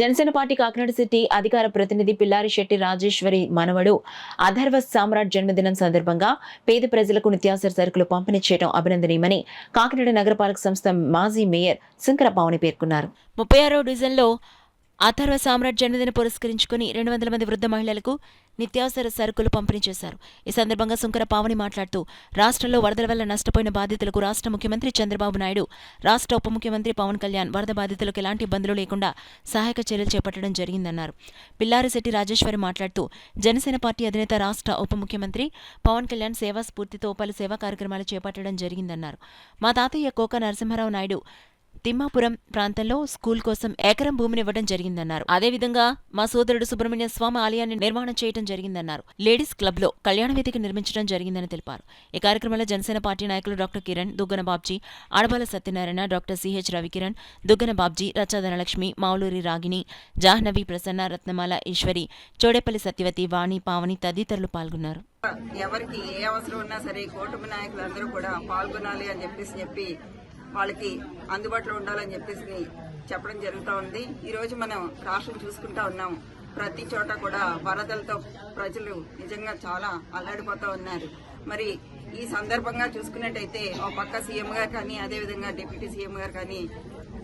Janasena party Kakinada city అధికార ప్రతినిధి పిల్లారి శెట్టి రాజేశ్వరి మనవడు అథర్వ సామ్రాట్ జన్మదినం సందర్భంగా పేద ప్రజలకు నిత్యావసర సరుకులు పంపిణీ చేయడం అభినందనీయమని కాకినాడ నగరపాలక సంస్థ మాజీ మేయర్ శంకర పావని పేర్కొన్నారు. 36వ డివిజన్లో అథర్వ సామ్రాట్ జన్మదిన పురస్కరించుకుని 200 మంది వృద్ధ మహిళలకు నిత్యావసర సరుకులు పంపిణీ చేశారు. ఈ సందర్భంగా శంకర పావని మాట్లాడుతూ రాష్ట్రంలో వరదల వల్ల నష్టపోయిన బాధితులకు రాష్ట్ర ముఖ్యమంత్రి చంద్రబాబు నాయుడు, రాష్ట్ర ఉప ముఖ్యమంత్రి పవన్ కళ్యాణ్ వరద బాధితులకు ఎలాంటి ఇబ్బందులు లేకుండా సహాయక చర్యలు చేపట్టడం జరిగిందన్నారు. పిల్లారిశెట్టి రాజేశ్వరి మాట్లాడుతూ జనసేన పార్టీ అధినేత రాష్ట్ర ఉప ముఖ్యమంత్రి పవన్ కళ్యాణ్ సేవా స్ఫూర్తితో పలు సేవా కార్యక్రమాలు చేపట్టడం జరిగిందన్నారు. మా తాతయ్య కోక నరసింహారావు నాయుడు తిమ్మాపురం ప్రాంతంలో స్కూల్ కోసం ఎకరం భూమిని ఇవ్వడం జరిగిందన్నారు. అదేవిధంగా మా సోదరుడు సుబ్రహ్మణ్య స్వామి ఆలయాన్ని నిర్మాణం చేయడం జరిగిందన్నారు. లేడీస్ క్లబ్ లో కళ్యాణ వేదిక నిర్మించడం జరిగిందని తెలిపారు. ఈ కార్యక్రమంలో జనసేన పార్టీ నాయకులు doctor Kiran, Duggana Babji, Adabala Satyanarayana, doctor CH Ravikiran, Duggana Babji, Racha Dhanalakshmi, Mavuluri Ragini, Jahnavi Prasanna, Ratnamala Eswari, Chodepalli Satyavathi, Vani, Pavani తదితరులు పాల్గొన్నారు. ఎవరికి ఏ అవసరం ఉన్నా సరే కూటమి నాయకులందరూ కూడా పాల్గొనాలి అని చెప్పి వాళ్ళకి అందుబాటులో ఉండాలని చెప్పడం జరుగుతూ ఉంది. ఈ రోజు మనం రాష్ట్రం చూసుకుంటా ఉన్నాం. ప్రతి చోట కూడా వరదలతో ప్రజలు నిజంగా చాలా అల్లాడిపోతూ ఉన్నారు. మరి ఈ సందర్భంగా చూసుకున్నట్టయితే ఒక పక్క సీఎం గారు కానీ, అదేవిధంగా డిప్యూటీ సీఎం గారు కానీ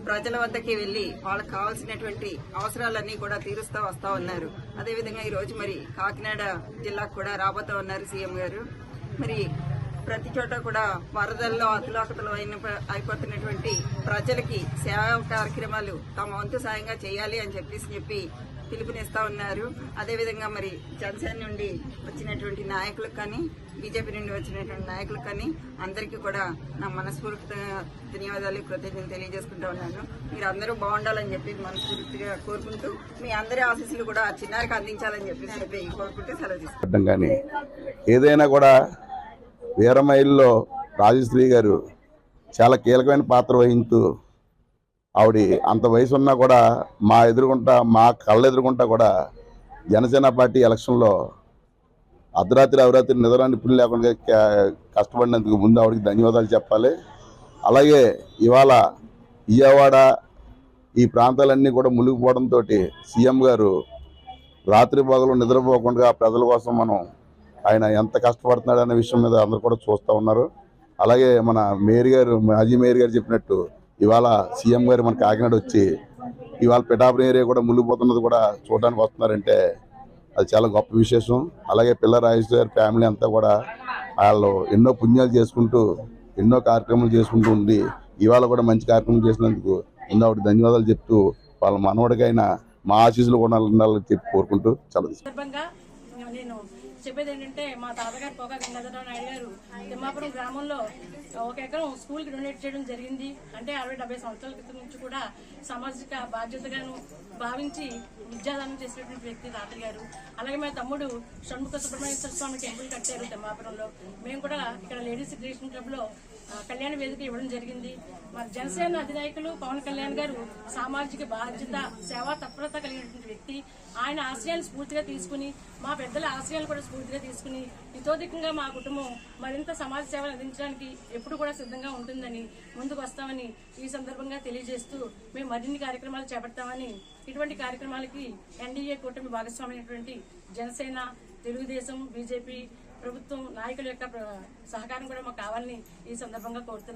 ప్రజల వద్దకి వెళ్లి వాళ్ళకి కావాల్సినటువంటి అవసరాలన్నీ కూడా తీరుస్తూ వస్తూ ఉన్నారు. అదేవిధంగా ఈ రోజు మరి కాకినాడ జిల్లాకు కూడా రాబోతూ ఉన్నారు సీఎం గారు. మరి ప్రతి చోట కూడా వరదల్లో అతలాకుతలు అయిపోతున్నటువంటి ప్రజలకి సేవా కార్యక్రమాలు తమ వంతు సాయంగా చేయాలి అని చెప్పి పిలుపునిస్తా ఉన్నారు. అదేవిధంగా మరి జనసేన నుండి వచ్చినటువంటి నాయకులకు కానీ, బీజేపీ నుండి వచ్చినటువంటి నాయకులకు కానీ అందరికీ కూడా నా మనస్ఫూర్తిగా ధన్యవాదాలు, కృతజ్ఞతలు తెలియజేసుకుంటా ఉన్నాను. మీరు అందరూ బాగుండాలని చెప్పి మనస్ఫూర్తిగా కోరుకుంటూ మీ అందరి ఆశీస్సులు కూడా చిన్నారికి అందించాలని చెప్పి కోరుకుంటూ సెలవు తీసుకుంటాం. ఏదైనా కూడా వీరమహిళలో రాజశ్రీ గారు చాలా కీలకమైన పాత్ర వహిస్తూ ఆవిడ అంత వయసు ఉన్నా కూడా మా కళ్ళ ఎదురుకుంటా కూడా జనసేన పార్టీ ఎలక్షన్లో అర్ధరాత్రి అవరాత్రి నిద్రాన్ని పుల్లి లేకుండా కష్టపడినందుకు ముందు ఆవిడకి ధన్యవాదాలు చెప్పాలి. అలాగే ఇవాళ విజయవాడ ఈ ప్రాంతాలన్నీ కూడా మునిగిపోవడంతో సీఎం గారు రాత్రి పగలు నిద్రపోకుండా ప్రజల కోసం ఆయన ఎంత కష్టపడుతున్నాడు అనే విషయం మీద అందరూ కూడా చూస్తూ ఉన్నారు. అలాగే మన మేయర్ గారు, మాజీ మేయర్ గారు చెప్పినట్టు ఇవాళ సీఎం గారు మన కాకినాడ వచ్చి ఇవాళ పిఠాపురం ఏరియా కూడా మునిగిపోతున్నది కూడా చూడడానికి వస్తున్నారంటే అది చాలా గొప్ప విశేషం. అలాగే పిల్ల రాజేశ్వరి గారి ఫ్యామిలీ అంతా కూడా వాళ్ళు ఎన్నో పుణ్యాలు చేసుకుంటూ ఎన్నో కార్యక్రమాలు చేసుకుంటూ ఉండి ఇవాళ కూడా మంచి కార్యక్రమం చేసినందుకు ముందు ఆవిడ ధన్యవాదాలు చెప్తూ వాళ్ళ మనవడికైనా మా ఆశీస్సులు కూడా ఉండాలని చెప్పి కోరుకుంటూ నేను చెప్పేది ఏంటంటే, మా తాతగారు కోక గంగాధరరావు నాయుడు గారు తిమ్మాపురం గ్రామంలో 1 ఎకరం స్కూల్కి డొనేట్ చేయడం జరిగింది. అంటే 60-70 సంవత్సరాల క్రితం నుంచి కూడా సామాజిక బాధ్యతగాను భావించి విద్యాదానం చేసినటువంటి వ్యక్తి తాతయ్య గారు. అలాగే మా తమ్ముడు షణ్ముఖ సుబ్రహ్మణ్యేశ్వర స్వామి టెంపుల్ కట్టారు తిమ్మాపురంలో. మేము కూడా ఇక్కడ లేడీస్ క్రియేషన్ క్లబ్ లో కళ్యాణ వేదిక ఇవ్వడం జరిగింది. మరి జనసేన అధినాయకులు పవన్ కళ్యాణ్ గారు సామాజిక బాధ్యత, సేవా తత్పరత కలిగినటువంటి వ్యక్తి. ఆయన ఆశయాలు స్ఫూర్తిగా తీసుకుని, మా పెద్దల ఆశయాలు కూడా స్ఫూర్తిగా తీసుకుని ఇతోధికంగా మా కుటుంబం మరింత సమాజ సేవలు అందించడానికి ఎప్పుడు కూడా సిద్ధంగా ఉంటుందని, ముందుకు వస్తామని ఈ సందర్భంగా తెలియజేస్తూ మేము మరిన్ని కార్యక్రమాలు చేపడతామని, ఇటువంటి కార్యక్రమాలకి ఎన్డీఏ కూటమి భాగస్వామైనటువంటి జనసేన, తెలుగుదేశం, బీజేపీ ప్రభుత్వం నాయకుల యొక్క సహకారం కూడా మాకు కావాలని ఈ సందర్భంగా కోరుతున్నాం.